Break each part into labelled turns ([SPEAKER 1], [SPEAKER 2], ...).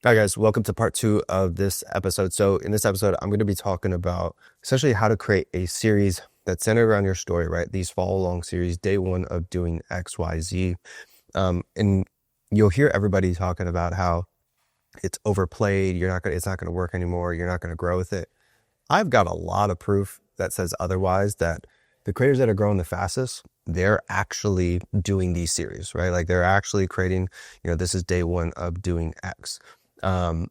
[SPEAKER 1] Hi guys, welcome to part 2 of this episode. So in this episode, I'm going to be talking about essentially how to create a series that's centered around your story, right? These follow along series, day one of doing X, Y, Z. And you'll hear everybody talking about how it's overplayed. It's not going to work anymore. You're not going to grow with it. I've got a lot of proof that says otherwise, that the creators that are growing the fastest, they're actually doing these series, right? Like they're actually creating, this is day one of doing X. And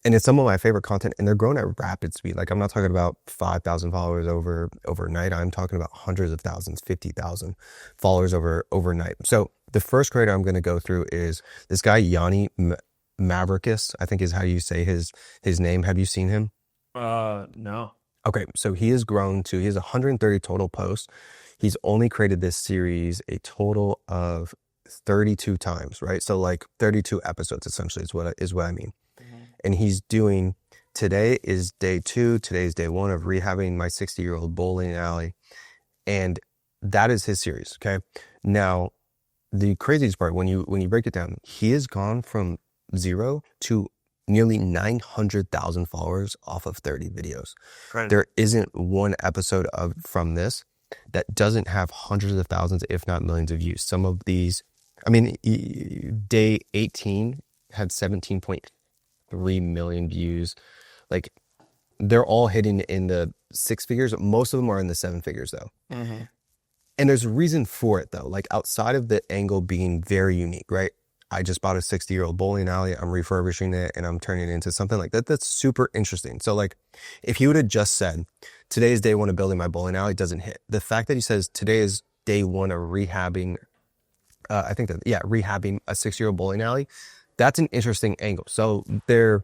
[SPEAKER 1] it's some of my favorite content, and they're growing at rapid speed. Like I'm not talking about 5,000 followers overnight. I'm talking about hundreds of thousands, 50,000 followers overnight. So the first creator I'm going to go through is this guy, Yianni Mavrakis, I think is how you say his name. Have you seen him?
[SPEAKER 2] No.
[SPEAKER 1] Okay, so he has 130 total posts. He's only created this series a total of 32 times, right? So like 32 episodes essentially is what I mean. And he's doing, today is day 2, today's day 1 of rehabbing my 60-year-old bowling alley. And that is his series, okay? Now, the craziest part, when you break it down, he has gone from 0 to nearly 900,000 followers off of 30 videos.
[SPEAKER 2] Right.
[SPEAKER 1] There isn't one episode from this that doesn't have hundreds of thousands, if not millions of views. Some of these, day 18 had 17.3 million views. Like they're all hitting in the 6 figures. Most of them are in the 7 figures though.
[SPEAKER 2] Mm-hmm.
[SPEAKER 1] And there's a reason for it though. Like outside of the angle being very unique, right? I just bought a 60-year-old bowling alley. I'm refurbishing it and I'm turning it into something like that. That's super interesting. So like if he would have just said, today is day 1 of building my bowling alley, doesn't hit. The fact that he says today is day 1 of rehabbing, rehabbing a 6-year-old bowling alley, that's an interesting angle. So there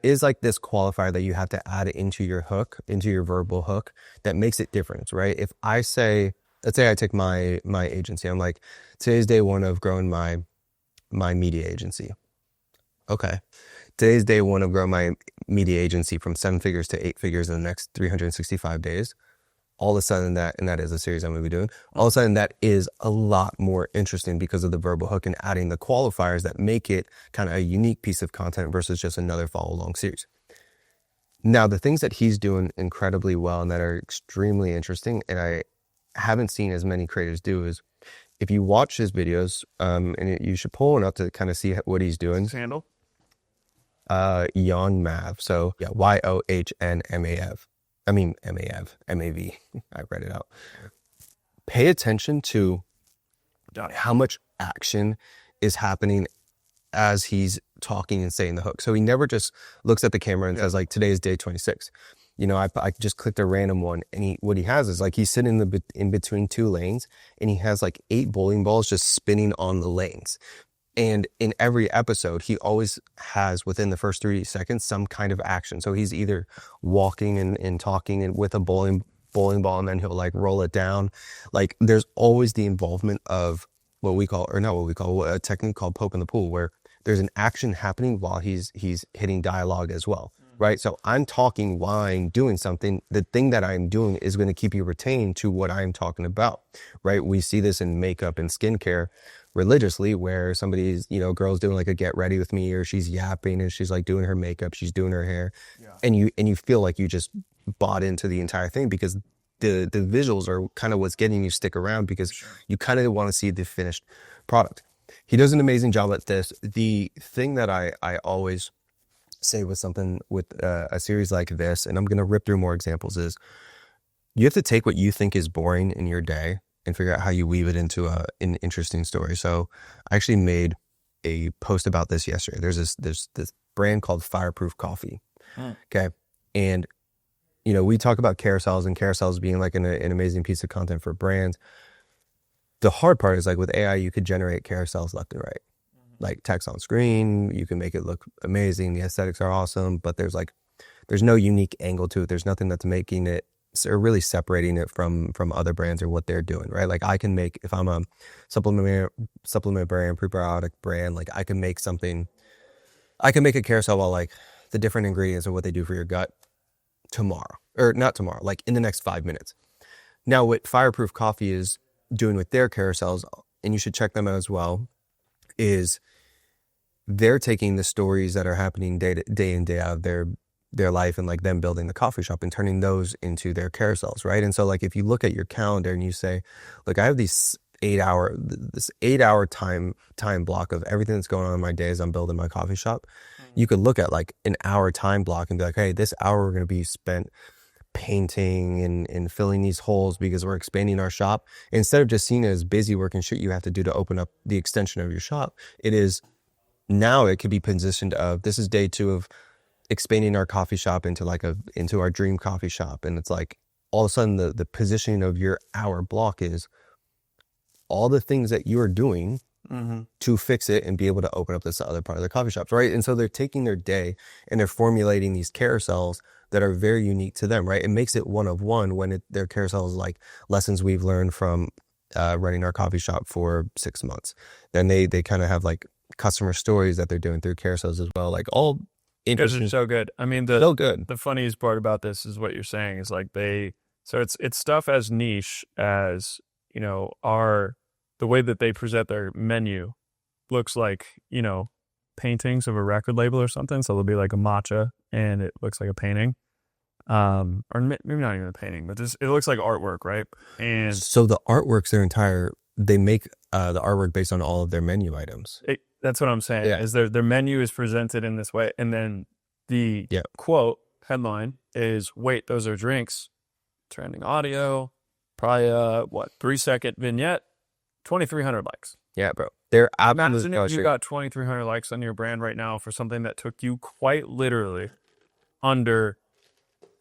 [SPEAKER 1] is like this qualifier that you have to add into your hook, into your verbal hook, that makes it different, right? If I say, let's say I take my agency, I'm like, today's day 1 of growing my media agency. Okay. Today's day 1 of growing my media agency from 7 figures to 8 figures in the next 365 days. All of a sudden and that is a series I'm going to be doing. All of a sudden that is a lot more interesting because of the verbal hook and adding the qualifiers that make it kind of a unique piece of content versus just another follow along series. Now, the things that he's doing incredibly well and that are extremely interesting, and I haven't seen as many creators do, is if you watch his videos, and you should pull one up to kind of see what he's doing.
[SPEAKER 2] His handle?
[SPEAKER 1] Yohnmav. So yeah, Yohnmav. I mean, M-A-V. I read it out. Pay attention to how much action is happening as he's talking and saying the hook. So he never just looks at the camera and says like, today is day 26. I just clicked a random one, and what he has is like, he's sitting in between 2 lanes, and he has like 8 bowling balls just spinning on the lanes. And in every episode, he always has, within the first 3 seconds, some kind of action. So he's either walking and talking and with a bowling ball, and then he'll like roll it down. Like there's always the involvement of a technique called Pope in the Pool, where there's an action happening while he's hitting dialogue as well. Right? So I'm talking while I'm doing something. The thing that I'm doing is going to keep you retained to what I'm talking about, right? We see this in makeup and skincare religiously, where somebody's, girl's doing like a get ready with me, or she's yapping and she's like doing her makeup, she's doing her hair. Yeah. And you feel like you just bought into the entire thing because the visuals are kind of what's getting you stick around, because you kind of want to see the finished product. He does an amazing job at this. The thing that I always say with a series like this, and I'm going to rip through more examples, is you have to take what you think is boring in your day and figure out how you weave it into an interesting story. So I actually made a post about this yesterday. There's this brand called Fireproof Coffee. Okay. And, we talk about carousels and carousels being like an amazing piece of content for brands. The hard part is like with AI, you could generate carousels left and right. Like text on screen, you can make it look amazing. The aesthetics are awesome, but there's no unique angle to it. There's nothing that's making it or really separating it from other brands or what they're doing, right? Like I can make, if I'm a supplement brand, prebiotic brand, like I can make a carousel about like the different ingredients of what they do for your gut like in the next 5 minutes. Now what Fireproof Coffee is doing with their carousels, and you should check them out as well, is they're taking the stories that are happening day in, day out of their life and like them building the coffee shop and turning those into their carousels, right? And so like if you look at your calendar and you say, look, I have this 8 hour time block of everything that's going on in my day as I'm building my coffee shop, you could look at like an hour time block and be like, hey, this hour we're going to be spent painting and filling these holes because we're expanding our shop. Instead of just seeing it as busy work and shit you have to do to open up the extension of your shop, it is now it could be positioned of this is day 2 of expanding our coffee shop into our dream coffee shop. And it's like all of a sudden the positioning of your hour block is all the things that you are doing to fix it and be able to open up this other part of the coffee shops, right? And so they're taking their day and they're formulating these carousels that are very unique to them, right? It makes it one of one when their carousels like lessons we've learned from running our coffee shop for 6 months. Then they kind of have like customer stories that they're doing through carousels as well, like all interesting.
[SPEAKER 2] Those are so good. I mean,
[SPEAKER 1] So good.
[SPEAKER 2] the funniest part about this is what you're saying is like it's stuff as niche as, you know, the way that they present their menu looks like, you know, paintings of a record label or something. So there'll be like a matcha and it looks like a painting. Or maybe not even a painting, but it looks like artwork, right? And
[SPEAKER 1] so the artworks, they make the artwork based on all of their menu items.
[SPEAKER 2] That's what I'm saying.
[SPEAKER 1] Yeah.
[SPEAKER 2] Is their menu is presented in this way, and then the quote headline is, "Wait, those are drinks." Trending audio, probably 3-second vignette, 2,300 likes.
[SPEAKER 1] Yeah, bro. They're
[SPEAKER 2] Imagine if you got 2,300 likes on your brand right now for something that took you quite literally under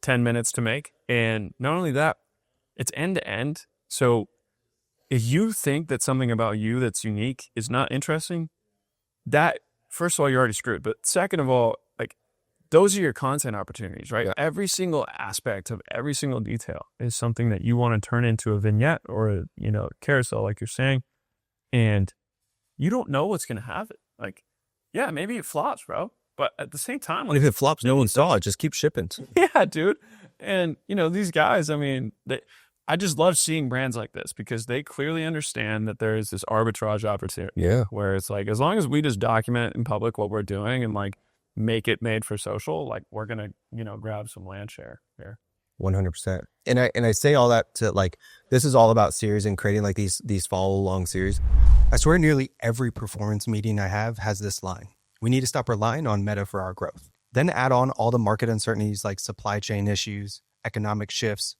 [SPEAKER 2] 10 minutes to make. And not only that, it's end to end. So if you think that something about you that's unique is not interesting, that, first of all, you're already screwed. But second of all, like, those are your content opportunities, right?
[SPEAKER 1] Yeah.
[SPEAKER 2] Every single aspect of every single detail is something that you want to turn into a vignette or a, you know, carousel, like you're saying. And you don't know what's going to have it. Like, yeah, maybe it flops, bro. But at the same time,
[SPEAKER 1] if it flops, no one saw it. Just keep shipping.
[SPEAKER 2] yeah, dude. And, you know, these guys, I mean, I just love seeing brands like this because they clearly understand that there is this arbitrage opportunity.
[SPEAKER 1] Yeah.
[SPEAKER 2] Where it's like, as long as we just document in public what we're doing and like make it made for social, like we're going to, you know, grab some land share here.
[SPEAKER 1] 100%. And I say all that to like, this is all about series and creating like these follow along series. I swear nearly every performance meeting I have has this line. We need to stop relying on Meta for our growth. Then add on all the market uncertainties like supply chain issues, economic shifts,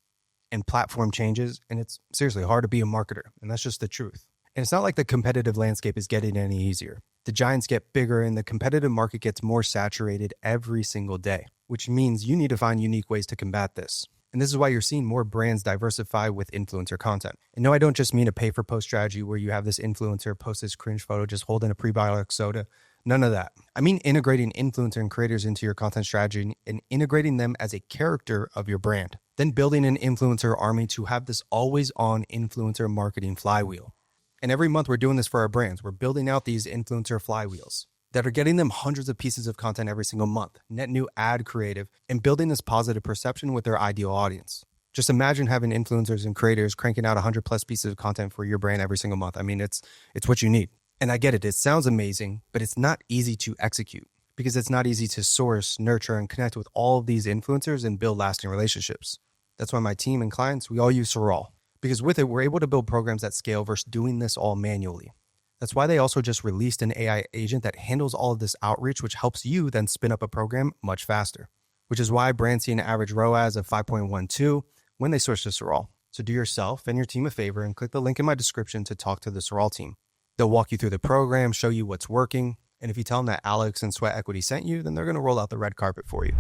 [SPEAKER 1] and platform changes. And it's seriously hard to be a marketer. And that's just the truth. And it's not like the competitive landscape is getting any easier. The giants get bigger and the competitive market gets more saturated every single day, which means you need to find unique ways to combat this. And this is why you're seeing more brands diversify with influencer content. And no, I don't just mean a pay-for-post strategy where you have this influencer post this cringe photo just holding a prebiotic soda. None of that. I mean integrating influencer and creators into your content strategy and integrating them as a character of your brand. Then building an influencer army to have this always-on influencer marketing flywheel. And every month we're doing this for our brands. We're building out these influencer flywheels that are getting them hundreds of pieces of content every single month, net new ad creative, and building this positive perception with their ideal audience. Just imagine having influencers and creators cranking out 100 plus pieces of content for your brand every single month. I mean, it's what you need. And I get it. It sounds amazing, but it's not easy to execute because it's not easy to source, nurture, and connect with all of these influencers and build lasting relationships. That's why my team and clients, we all use SARAL because with it, we're able to build programs that scale versus doing this all manually. That's why they also just released an AI agent that handles all of this outreach, which helps you then spin up a program much faster, which is why brands see an average ROAS of 5.12 when they switch to SARAL. So do yourself and your team a favor and click the link in my description to talk to the SARAL team. They'll walk you through the program, show you what's working. And if you tell them that Alex and Sweat Equity sent you, then they're going to roll out the red carpet for you.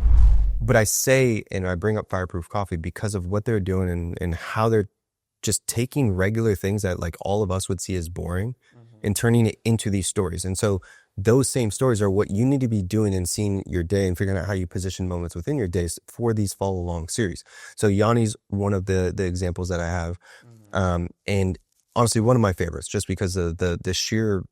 [SPEAKER 1] But I say, and I bring up Fireproof Coffee because of what they're doing and how they're just taking regular things that like all of us would see as boring and turning it into these stories. And so those same stories are what you need to be doing and seeing your day and figuring out how you position moments within your days for these follow along series. So Yianni's one of the examples that I have. And honestly, one of my favorites, just because of the sheer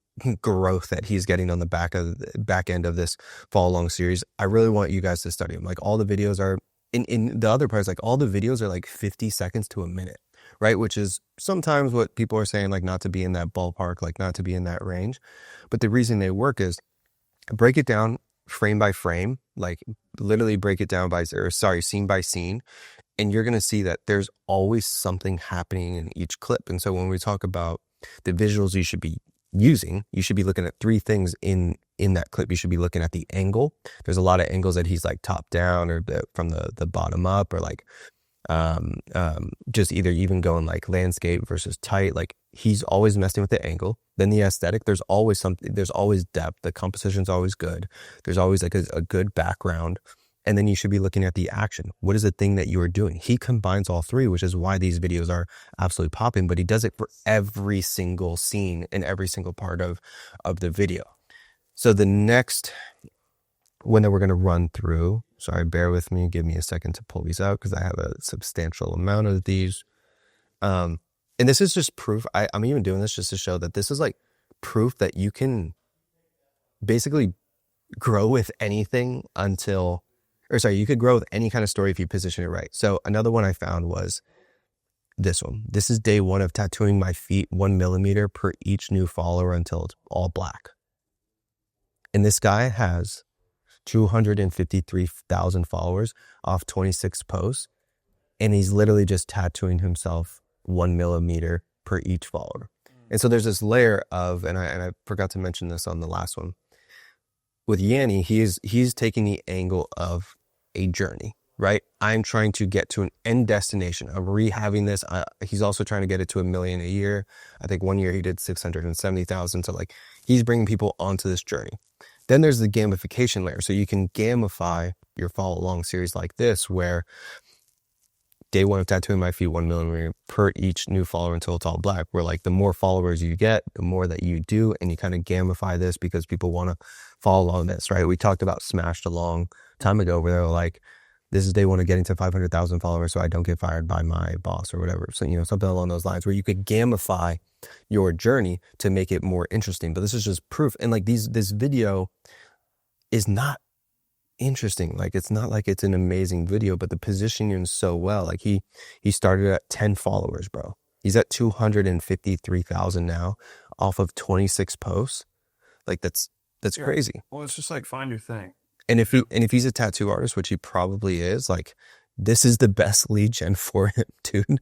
[SPEAKER 1] growth that he's getting on the back end of this follow along series. I really want you guys to study him. Like all the videos are in the other parts, like all the videos are like 50 seconds to a minute, right? Which is sometimes what people are saying, like not to be in that ballpark, like not to be in that range. But the reason they work is break it down frame by frame, like literally break it down scene by scene. And you're going to see that there's always something happening in each clip. And so when we talk about the visuals you should be using, you should be looking at three things in that clip. You should be looking at the angle. There's a lot of angles that he's like top down or from the bottom up, or like just either even going like landscape versus tight. Like he's always messing with the angle. Then the aesthetic, there's always something, there's always depth. The composition's always good. There's always like a good background. And then you should be looking at the action. What is the thing that you are doing? He combines all three, which is why these videos are absolutely popping, but he does it for every single scene and every single part of the video. So the next one that we're going to run through, sorry, bear with me, give me a second to pull these out because I have a substantial amount of these. And this is just proof. I'm even doing this just to show that this is like proof that you can basically grow with anything you could grow with any kind of story if you position it right. So another one I found was this one. This is day 1 of tattooing my feet 1 millimeter per each new follower until it's all black. And this guy has 253,000 followers off 26 posts. And he's literally just tattooing himself 1 millimeter per each follower. And so there's this layer of, and I forgot to mention this on the last one. With Yianni, he's taking the angle of a journey, right? I'm trying to get to an end destination. I'm rehabbing this. He's also trying to get it to 1 million a year. I think 1 year he did 670,000. So like he's bringing people onto this journey. Then there's the gamification layer. So you can gamify your follow along series like this, where day 1 of tattooing my feet 1 millimeter per each new follower until it's all black, where like the more followers you get, the more that you do, and you kind of gamify this because people want to follow along this, right? We talked about Smashed a long time ago where they're like, this is day 1 of getting to 500,000 followers so I don't get fired by my boss or whatever. So, something along those lines where you could gamify your journey to make it more interesting. But this is just proof. And like this video is not interesting. Like it's not like it's an amazing video, but the positioning is so well. Like he started at 10 followers, bro. He's at 253,000 now off of 26 posts. Like that's crazy.
[SPEAKER 2] Well, it's just like find your thing.
[SPEAKER 1] And if he's a tattoo artist, which he probably is, like this is the best lead gen for him, dude.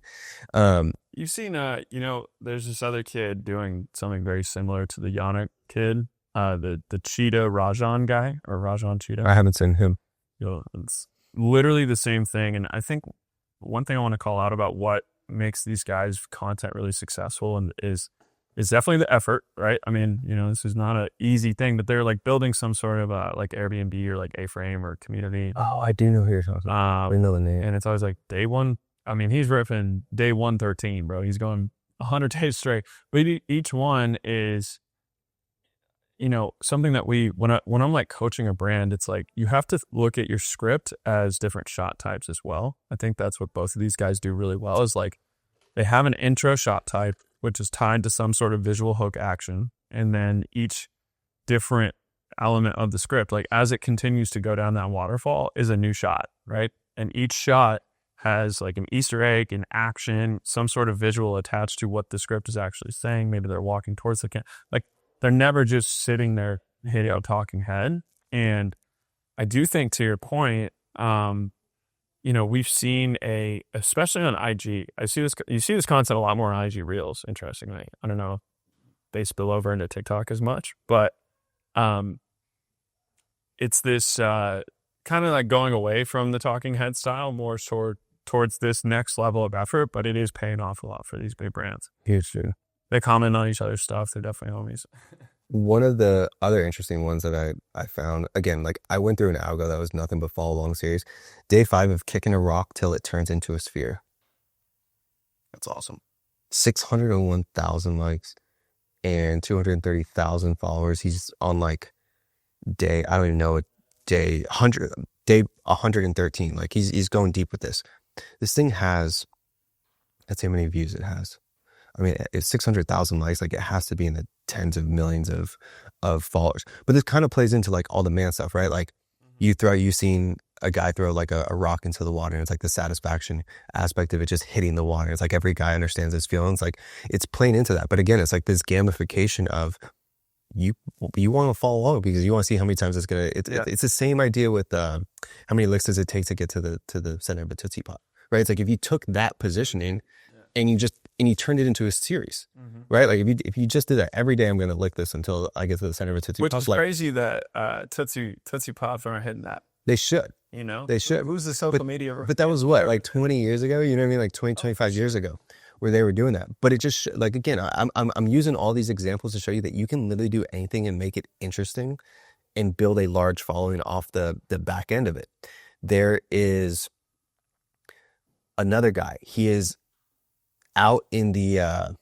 [SPEAKER 2] You've seen there's this other kid doing something very similar to the Yannick kid. The Cheetah Rajan guy, or Rajan Cheetah.
[SPEAKER 1] I haven't seen him.
[SPEAKER 2] It's literally the same thing. And I think one thing I want to call out about what makes these guys' content really successful and is definitely the effort, right? I mean, this is not an easy thing, but they're like building some sort of like Airbnb or like A-frame or community.
[SPEAKER 1] Oh, I do know who you're talking about. I know the name.
[SPEAKER 2] And it's always like day 1. I mean, he's ripping day 113, bro. He's going 100 days straight. But each one is, something that when I'm like coaching a brand, it's like you have to look at your script as different shot types as well. I think that's what both of these guys do really well, is like they have an intro shot type, which is tied to some sort of visual hook action. And then each different element of the script, like as it continues to go down that waterfall, is a new shot, right? And each shot has like an Easter egg, an action, some sort of visual attached to what the script is actually saying. Maybe they're walking towards the camera. Like they're never just sitting there hitting a talking head. And I do think, to your point, we've seen especially on IG, you see this content a lot more on IG Reels, interestingly. I don't know if they spill over into TikTok as much, but it's this kind of like going away from the talking head style, more towards this next level of effort, but it is paying off a lot for these big brands.
[SPEAKER 1] Huge, dude.
[SPEAKER 2] They comment on each other's stuff. They're definitely homies.
[SPEAKER 1] One of the other interesting ones that I found, again, like I went through an algo that was nothing but follow along series. Day 5 of kicking a rock till it turns into a sphere. That's awesome. 601,000 likes and 230,000 followers. He's on like day 113. Like he's going deep with this. This thing has, let's see how many views it has. I mean, it's 600,000 likes. Like it has to be in the tens of millions of followers. But this kind of plays into like all the man stuff, right? Like you've seen a guy throw like a rock into the water, and it's like the satisfaction aspect of it just hitting the water. It's like every guy understands his feelings. Like it's playing into that. But again, it's like this gamification of you want to follow along because you want to see how many times it's the same idea with how many licks does it take to get to the center of a Tootsie Pop, right? It's like if you took that positioning and you turned it into a series, right? Like if you just did that every day, I'm going to lick this until I get to the center of a Tootsie Pop.
[SPEAKER 2] Which is crazy that Tootsie Pops aren't hitting that.
[SPEAKER 1] They should.
[SPEAKER 2] You know?
[SPEAKER 1] They should.
[SPEAKER 2] Who's the social media?
[SPEAKER 1] But that was what, like 20 years ago? You know what I mean? Like 20, 25 years ago where they were doing that. But it just, like, again, I'm using all these examples to show you that you can literally do anything and make it interesting and build a large following off the back end of it. There is another guy. He is out in the,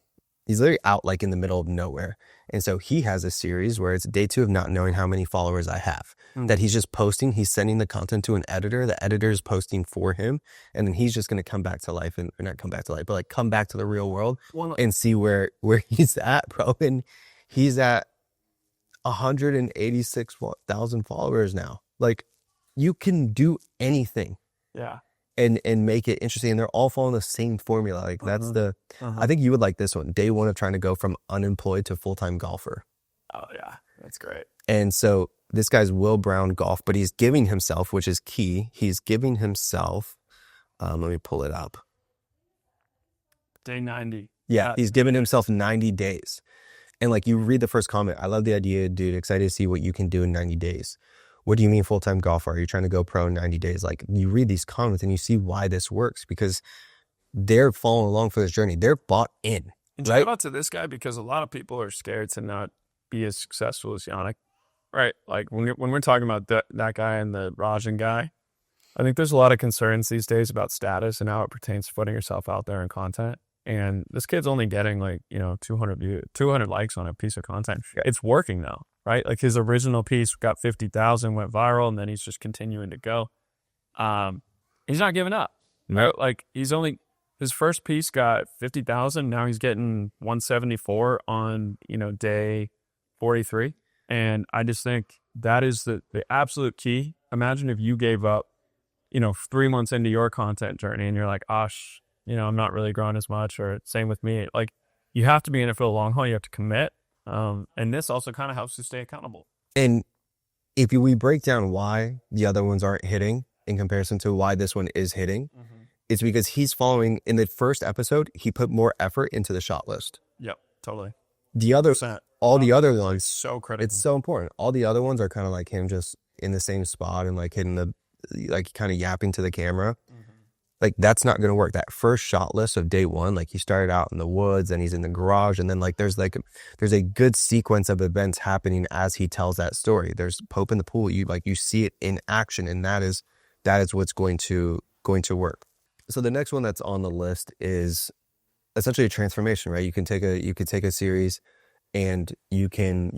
[SPEAKER 1] he's literally out like in the middle of nowhere. And so he has a series where it's day 2 of not knowing how many followers I have. That he's just posting, he's sending the content to an editor, the editor is posting for him, and then he's just going to come back to life, or not come back to life, but like come back to the real world and see where he's at, bro. And he's at 186,000 followers now. Like, you can do anything.
[SPEAKER 2] Yeah.
[SPEAKER 1] And make it interesting. And they're all following the same formula. Like that's I think you would like this one. Day 1 of trying to go from unemployed to full-time golfer.
[SPEAKER 2] Oh yeah, that's great.
[SPEAKER 1] And so this guy's Will Brown Golf, but he's giving himself, which is key. He's giving himself, let me pull it up.
[SPEAKER 2] Day 90.
[SPEAKER 1] Yeah, he's giving himself 90 days. And like you read the first comment, I love the idea, dude, excited to see what you can do in 90 days. What do you mean full-time golfer? Are you trying to go pro in 90 days? Like you read these comments and you see why this works because they're following along for this journey. They're bought in.
[SPEAKER 2] And shout out to this guy because a lot of people are scared to not be as successful as Yianni. Right. Like when we're talking about that guy and the Rajan guy, I think there's a lot of concerns these days about status and how it pertains to putting yourself out there in content. And this kid's only getting like, 200 likes on a piece of content. It's working though, right? Like his original piece got 50,000, went viral, and then he's just continuing to go. He's not giving up. Right? Like his first piece got 50,000. Now he's getting 174 on, day 43. And I just think that is the absolute key. Imagine if you gave up, 3 months into your content journey and you're like, Osh, I'm not really growing as much, or same with me. Like you have to be in it for the long haul. You have to commit. And this also kind of helps you stay accountable.
[SPEAKER 1] And if we break down why the other ones aren't hitting in comparison to why this one is hitting, it's because he's following in the first episode, he put more effort into the shot list.
[SPEAKER 2] Yep, totally.
[SPEAKER 1] The other, all the other ones,
[SPEAKER 2] so critical.
[SPEAKER 1] It's so important. All the other ones are kind of like him just in the same spot and like hitting like kind of yapping to the camera. Like that's not going to work. That first shot list of day 1, like he started out in the woods and he's in the garage. And then like, there's a good sequence of events happening as he tells that story. There's Pope in the pool. You see it in action, and that is what's going to work. So the next one that's on the list is essentially a transformation, right? You could take a series and you can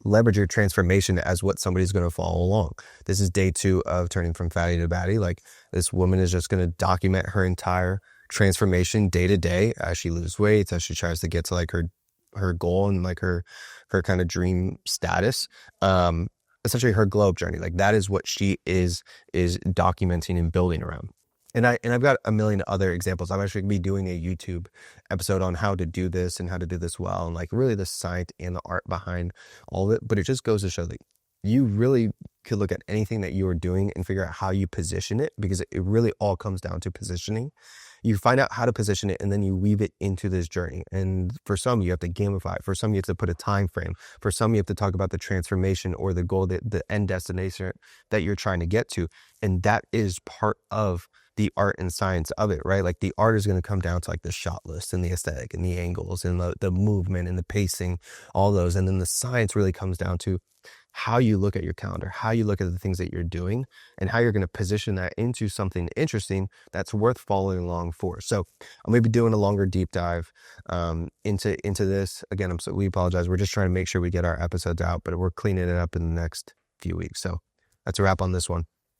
[SPEAKER 1] leverage your transformation as what somebody's going to follow along. This is day 2 of turning from fatty to batty. Like this woman is just going to document her entire transformation day to day as she loses weight, as she tries to get to like her goal and like her kind of dream status. Essentially her glow up journey. Like that is what she is documenting and building around. And I've got a million other examples. I'm actually going to be doing a YouTube episode on how to do this and how to do this well, and like really the science and the art behind all of it. But it just goes to show that you really could look at anything that you are doing and figure out how you position it, because it really all comes down to positioning. You find out how to position it and then you weave it into this journey. And for some, you have to gamify it. For some, you have to put a time frame. For some, you have to talk about the transformation or the goal, the end destination that you're trying to get to. And that is part of the art and science of it, right? Like the art is going to come down to like the shot list and the aesthetic and the angles and the movement and the pacing, all those. And then the science really comes down to how you look at your calendar, how you look at the things that you're doing, and how you're going to position that into something interesting that's worth following along for. So I'm going to be doing a longer deep dive into this. Again, we apologize. We're just trying to make sure we get our episodes out, but we're cleaning it up in the next few weeks. So that's a wrap on this one.